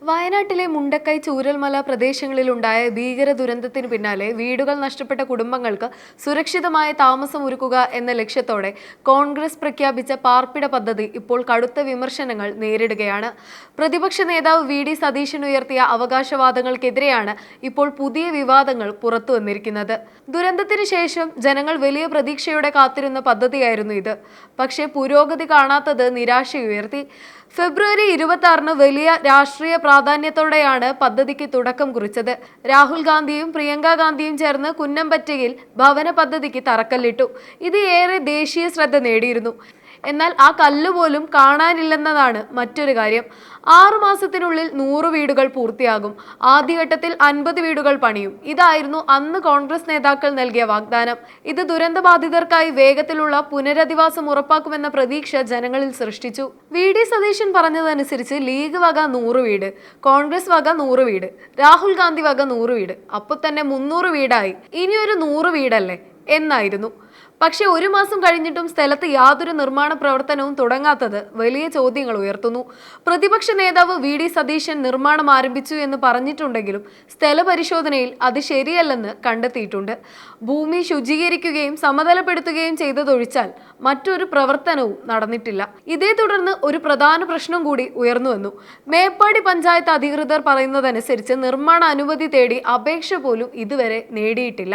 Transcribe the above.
വയനാട്ടിലെ മുണ്ടക്കൈ ചൂരൽമല പ്രദേശങ്ങളിലുണ്ടായ ഭീകര ദുരന്തത്തിന് പിന്നാലെ വീടുകൾ നഷ്ടപ്പെട്ട കുടുംബങ്ങൾക്ക് സുരക്ഷിതമായ താമസം ഒരുക്കുക എന്ന ലക്ഷ്യത്തോടെ കോൺഗ്രസ് പ്രഖ്യാപിച്ച പാർപ്പിട പദ്ധതി ഇപ്പോൾ കടുത്ത വിമർശനങ്ങൾ നേരിടുകയാണ്. പ്രതിപക്ഷ നേതാവ് വി.ഡി. സതീശൻ ഉയർത്തിയ അവകാശവാദങ്ങൾക്കെതിരെയാണ് ഇപ്പോൾ പുതിയ വിവാദങ്ങൾ പുറത്തുവന്നിരിക്കുന്നത്. ദുരന്തത്തിന് ശേഷം ജനങ്ങൾ വലിയ പ്രതീക്ഷയോടെ കാത്തിരുന്ന പദ്ധതിയായിരുന്നു ഇത്. പക്ഷേ പുരോഗതി കാണാത്തത് നിരാശയുയർത്തി. ഫെബ്രുവരി 26-ന് വലിയ രാഷ്ട്രീയ പ്രാധാന്യത്തോടെയാണ് പദ്ധതിക്ക് തുടക്കം കുറിച്ചത്. രാഹുൽ ഗാന്ധിയും പ്രിയങ്ക ഗാന്ധിയും ചേർന്ന് കുന്നംപറ്റയിൽ ഭവന പദ്ധതിക്ക് തറക്കല്ലിട്ടു. ഇത് ഏറെ ദേശീയ ശ്രദ്ധ നേടിയിരുന്നു. എന്നാൽ ആ കല്ലുപോലും കാണാനില്ലെന്നതാണ് മറ്റൊരു കാര്യം. 6 മാസത്തിനുള്ളിൽ 100 വീടുകൾ പൂർത്തിയാകും. ആദ്യഘട്ടത്തിൽ 50 വീടുകൾ പണിയും. ഇതായിരുന്നു അന്ന് കോൺഗ്രസ് നേതാക്കൾ നൽകിയ വാഗ്ദാനം. ഇത് ദുരന്തബാധിതർക്കായി വേഗത്തിലുള്ള പുനരധിവാസം ഉറപ്പാക്കുമെന്ന പ്രതീക്ഷ ജനങ്ങളിൽ സൃഷ്ടിച്ചു. വി.ഡി. സതീശൻ പറഞ്ഞതനുസരിച്ച് ലീഗ് വക 100 വീട്, കോൺഗ്രസ് വക 100 വീട്, രാഹുൽ ഗാന്ധി വക 100 വീട്, അപ്പോൾ തന്നെ 300 വീടായി. ഇനിയൊരു 100 വീടല്ലേ എന്നായിരുന്നു. പക്ഷേ 1 മാസം കഴിഞ്ഞിട്ടും സ്ഥലത്ത് യാതൊരു നിർമ്മാണ പ്രവർത്തനവും തുടങ്ങാത്തത് വലിയ ചോദ്യങ്ങൾ ഉയർത്തുന്നു. പ്രതിപക്ഷ നേതാവ് വി.ഡി. സതീശൻ നിർമ്മാണം ആരംഭിച്ചു എന്ന് പറഞ്ഞിട്ടുണ്ടെങ്കിലും സ്ഥല പരിശോധനയിൽ അത് ശരിയല്ലെന്ന് കണ്ടെത്തിയിട്ടുണ്ട്. ഭൂമി ശുചീകരിക്കുകയും സമതലപ്പെടുത്തുകയും ചെയ്തതൊഴിച്ചാൽ മറ്റൊരു പ്രവർത്തനവും നടന്നിട്ടില്ല. ഇതേ തുടർന്ന് ഒരു പ്രധാന പ്രശ്നം കൂടി ഉയർന്നു വന്നു. മേപ്പാടി പഞ്ചായത്ത് അധികൃതർ പറയുന്നതനുസരിച്ച് നിർമ്മാണ അനുമതി തേടി അപേക്ഷ പോലും ഇതുവരെ നേടിയിട്ടില്ല.